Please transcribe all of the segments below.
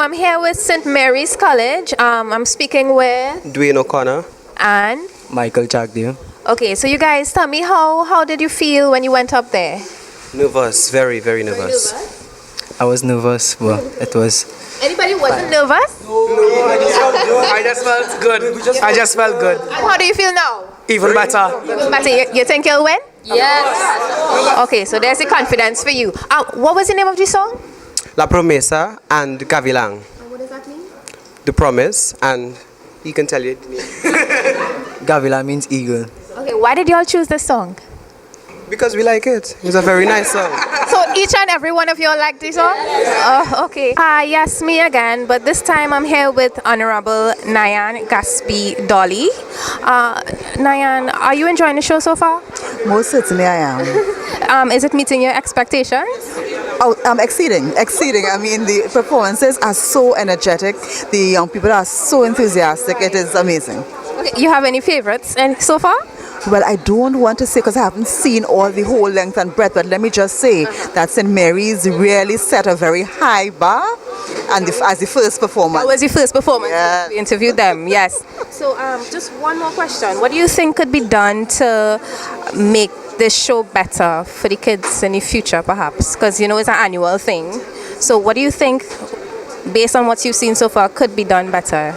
I'm here with St. Mary's College. I'm speaking with Dwayne O'Connor. and Michael Chagdew. okay. So you guys, tell me how did you feel when you went up there? Nervous, very, very nervous. I was nervous, but it was. Anybody wasn't nervous? I just felt good. I just felt good. And how do you feel now? Even better. But you think you'll win? Yes. Okay, so there's the confidence for you. What was the name of the song? La Promesa and Gavilang. And what does that mean? The promise, and he can tell you the name. Gavila means eagle. Okay, why did y'all choose this song? Because we like it. It's a very nice song. So each and every one of y'all like this song? Oh, okay. Yes, me again, but this time I'm here with Honorable Nayan Gaspi Dolly. Nayan, are you enjoying the show so far? Most certainly I am. Is it meeting your expectations? Oh, exceeding. I mean, the performances are so energetic. The young people are so enthusiastic. It is amazing. Okay, you have any favorites so far? Well, I don't want to say because I haven't seen all the whole length and breadth, but let me just say that St. Mary's really set a very high bar and as the first performance. That was your first performance. Yes. We interviewed them, yes. So just one more question. What do you think could be done to make this show better for the kids in the future, perhaps? Because, you know, it's an annual thing. So what do you think, based on what you've seen so far, could be done better?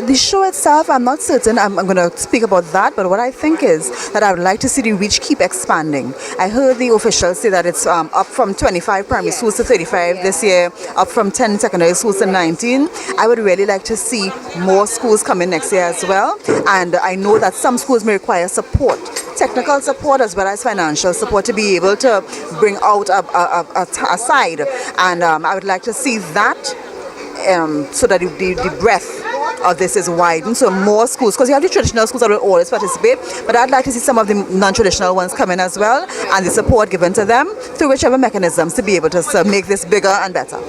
The show itself, I'm not certain. I'm going to speak about that, but what I think is that I would like to see the reach keep expanding. I heard the officials say that it's up from 25 primary schools to 35 this year, up from 10 secondary schools to 19. I would really like to see more schools come in next year as well, and I know that some schools may require support, technical support as well as financial support to be able to bring out a side, and I would like to see that so that the breadth of this is widened, so more schools, because you have the traditional schools that will always participate, but I'd like to see some of the non-traditional ones come in as well, and the support given to them through whichever mechanisms to be able to make this bigger and better.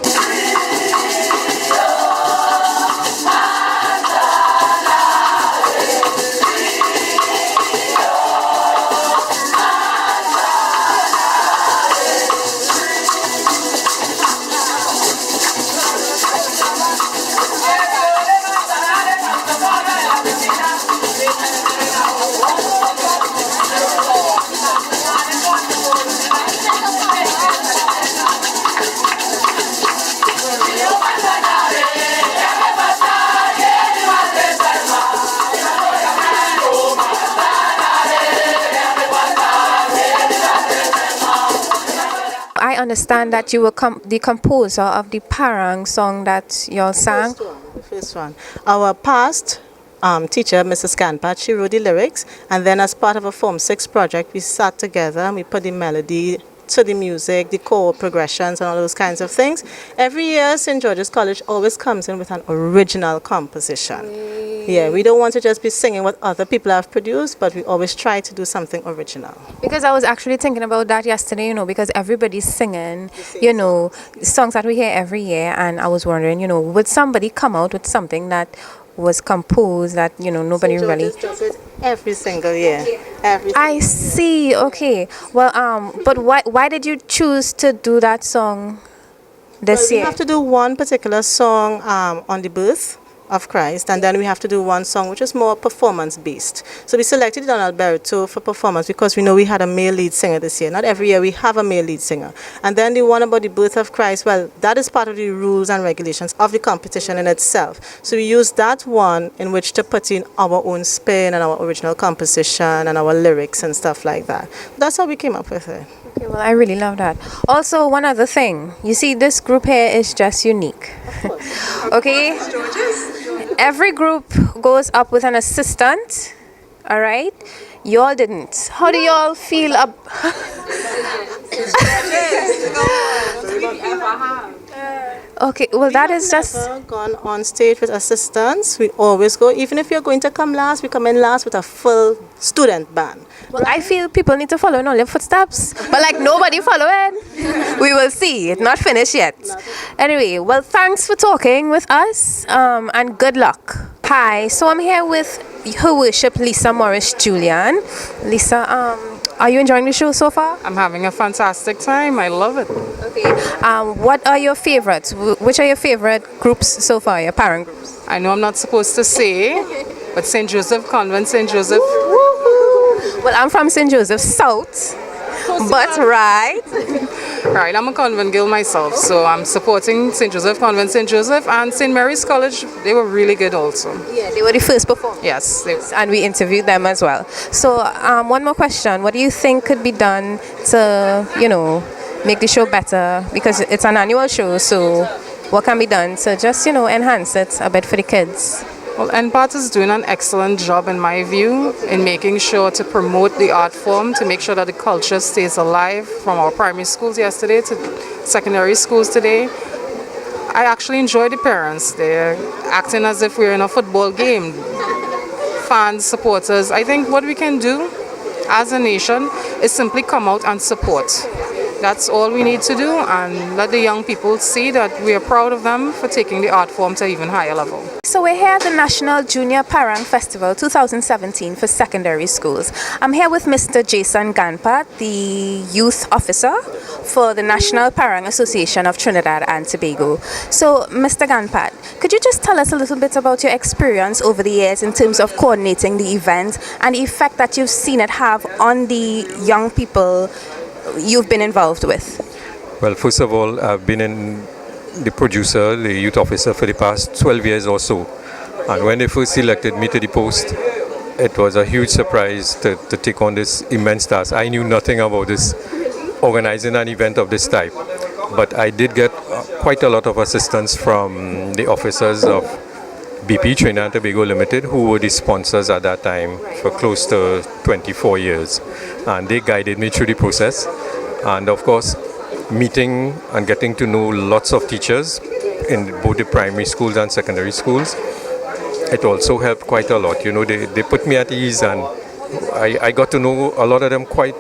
I understand that you were the composer of the Parang song that y'all sang. The first one. Our past teacher, Mrs. Npatt, she wrote the lyrics, and then as part of a Form 6 project, we sat together and we put the melody to the music, the chord progressions and all those kinds of things. Every year, St. George's College always comes in with an original composition. Yeah, we don't want to just be singing what other people have produced, but we always try to do something original. Because I was actually thinking about that yesterday, you know, because everybody's singing, you know, songs that we hear every year, and I was wondering, you know, would somebody come out with something that was composed that, you know, nobody St. really... George's does it every single year. I see, okay. Well, but why did you choose to do that song this year? We have to do one particular song on the birth of Christ, and then we have to do one song which is more performance based. So we selected Don Alberto for performance because we know we had a male lead singer this year. Not every year we have a male lead singer. And then the one about the birth of Christ, well, that is part of the rules and regulations of the competition in itself. So we used that one in which to put in our own spin and our original composition and our lyrics and stuff like that. That's how we came up with it. Okay, well, I really love that. Also, one other thing. You see, this group here is just unique. Okay? Every group goes up with an assistant, all right? Y'all didn't. How do y'all feel Okay, well, that is just... We've never gone on stage with assistants. We always go, even if you're going to come last, we come in last with a full student band. Well, I feel people need to follow in all your footsteps, but like nobody following. We will see. It's not finished yet. Anyway, well, thanks for talking with us, and good luck. Hi, so I'm here with Her Worship Lisa Morris Julian. Lisa, are you enjoying the show so far? I'm having a fantastic time. I love it. Okay. What are your favorites? Which are your favorite groups so far? Your parent groups? I know I'm not supposed to say, but St. Joseph Convent, St. Joseph. Well, I'm from St. Joseph South, but right. Right, I'm a convent girl myself, so I'm supporting St. Joseph Convent, St. Joseph, and St. Mary's College. They were really good also. Yeah, they were the first performers. Yes. And we interviewed them as well. So, one more question. What do you think could be done to, make the show better? Because it's an annual show, so what can be done to just, enhance it a bit for the kids? Well, Npatt is doing an excellent job, in my view, in making sure to promote the art form, to make sure that the culture stays alive from our primary schools yesterday to secondary schools today. I actually enjoy the parents. They're acting as if we're in a football game. Fans, supporters. I think what we can do as a nation is simply come out and support. That's all we need to do, and let the young people see that we are proud of them for taking the art form to an even higher level. So we're here at the National Junior Parang Festival 2017 for secondary schools. I'm here with Mr. Jason Npatt, the youth officer for the National Parang Association of Trinidad and Tobago. So, Mr. Npatt, could you just tell us a little bit about your experience over the years in terms of coordinating the event and the effect that you've seen it have on the young people you've been involved with? Well, first of all, I've been the producer, the youth officer for the past 12 years or so. And when they first elected me to the post, it was a huge surprise to take on this immense task. I knew nothing about this, organizing an event of this type. But I did get quite a lot of assistance from the officers of BP, Trinidad and Tobago Limited, who were the sponsors at that time for close to 24 years. And they guided me through the process. And of course, meeting and getting to know lots of teachers in both the primary schools and secondary schools, it also helped quite a lot. They put me at ease, and I got to know a lot of them quite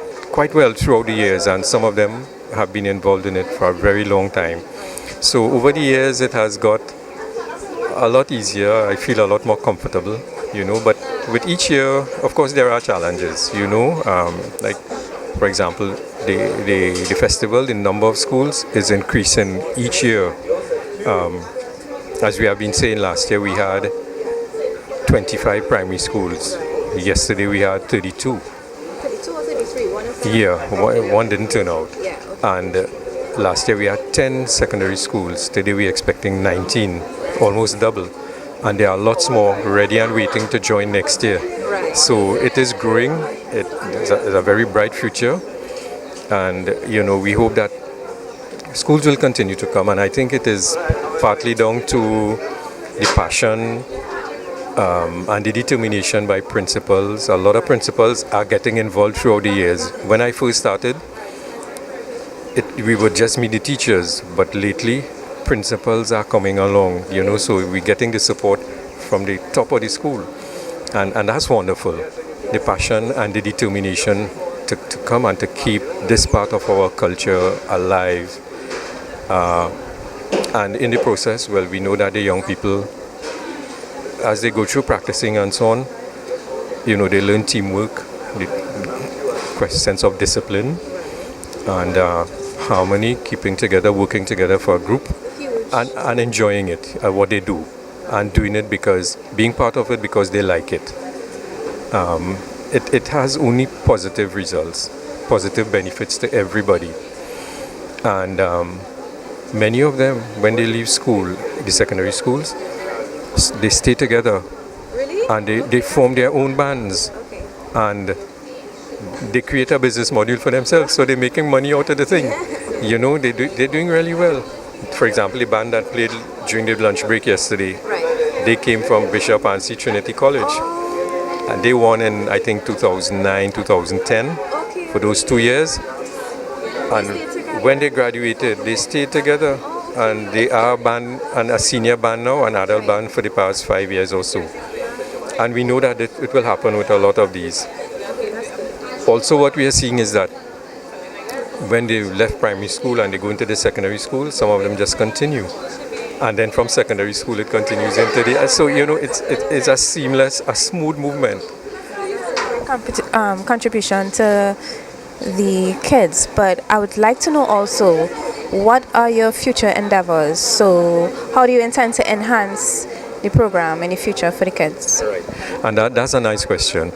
well throughout the years, and some of them have been involved in it for a very long time. So over the years, it has got a lot easier. I feel a lot more comfortable, but with each year, of course, there are challenges, like, for example, the festival, the number of schools is increasing each year. As we have been saying, last year we had 25 primary schools. Yesterday we had 32. 32 or 33? One of them? Yeah, one didn't turn out. Yeah, okay. And last year we had 10 secondary schools. Today we're expecting 19, almost double. And there are lots more ready and waiting to join next year. Right. So it is growing. It's a very bright future. And, we hope that schools will continue to come. And I think it is partly down to the passion and the determination by principals. A lot of principals are getting involved throughout the years. When I first started, we would just meet the teachers. But lately, principals are coming along, so we're getting the support from the top of the school. And that's wonderful. The passion and the determination to come and to keep this part of our culture alive. And in the process, well, we know that the young people, as they go through practicing and so on, they learn teamwork, the sense of discipline, and harmony, keeping together, working together for a group, and enjoying it, what they do, and doing it being part of it because they like it. It has only positive results, positive benefits to everybody. And many of them, when they leave school, the secondary schools, they stay together. Really? And they form their own bands. Okay. And they create a business model for themselves, so they're making money out of the thing. They're doing really well. For example, the band that played during the lunch break yesterday, Right. they came from Bishop Anstey Trinity College. And they won in, I think, 2009, 2010, Okay. for those 2 years. And stayed together? when they graduated, they stayed together. And they are a band, and a senior band now, an adult band for the past 5 years or so. And we know that it will happen with a lot of these. also what we are seeing is that when they left primary school and they go into the secondary school, some of them just continue. And then from secondary school, it continues into the... So, it's a seamless, a smooth movement. Contribution to the kids, but I would like to know also, what are your future endeavors? So how do you intend to enhance the program in the future for the kids? Right. And that's a nice question.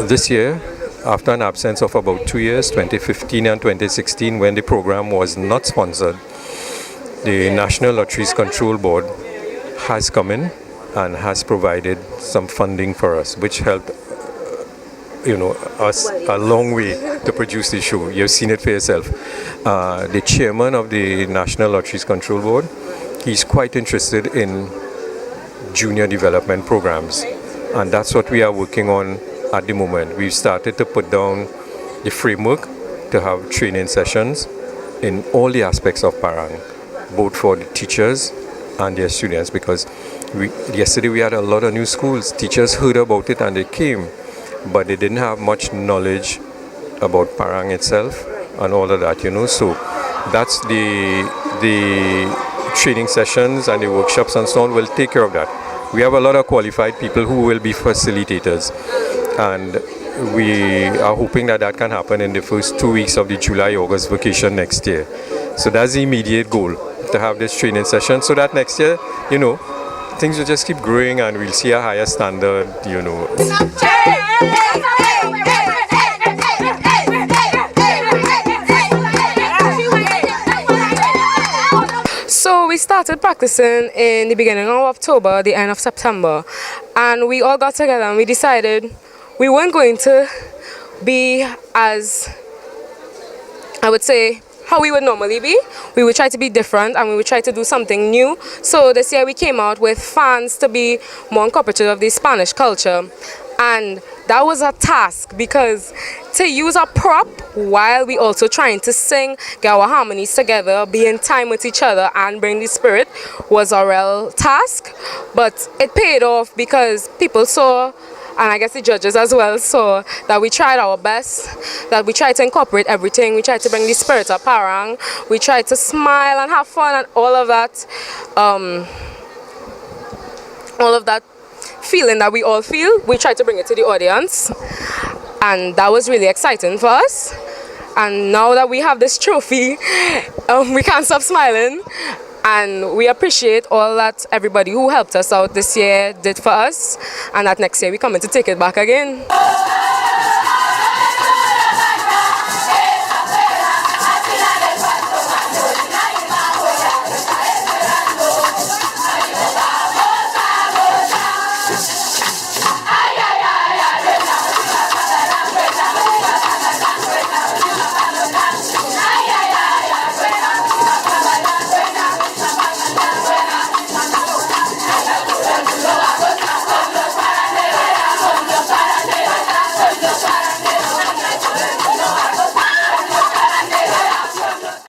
This year, after an absence of about 2 years, 2015 and 2016, when the program was not sponsored, the National Lotteries Control Board has come in and has provided some funding for us, which helped us a long way to produce this show. You've seen it for yourself. The chairman of the National Lotteries Control Board, he's quite interested in junior development programs, and that's what we are working on at the moment. We've started to put down the framework to have training sessions in all the aspects of Parang, both for the teachers and their students, because yesterday we had a lot of new schools. Teachers heard about it and they came, but they didn't have much knowledge about Parang itself and all of that, So that's the training sessions and the workshops and so on will take care of that. We have a lot of qualified people who will be facilitators, and we are hoping that can happen in the first 2 weeks of the July-August vacation next year. So that's the immediate goal, to have this training session, so that next year, things will just keep growing and we'll see a higher standard, So we started practicing in the beginning of October, the end of September, and we all got together and we decided we weren't going to be as, I would say, how we would normally be. We would try to be different and we would try to do something new. So this year we came out with fans to be more incorporated of the Spanish culture. And that was a task, because to use a prop while we also trying to sing, get our harmonies together, be in time with each other and bring the spirit was a real task. But it paid off because people saw, and I guess the judges as well saw, that we tried our best, that we tried to incorporate everything, we tried to bring the spirit of Parang, we tried to smile and have fun and all of that feeling that we all feel, we tried to bring it to the audience, and that was really exciting for us. And now that we have this trophy, we can't stop smiling, and we appreciate all that everybody who helped us out this year did for us, and that next year we come in to take it back again.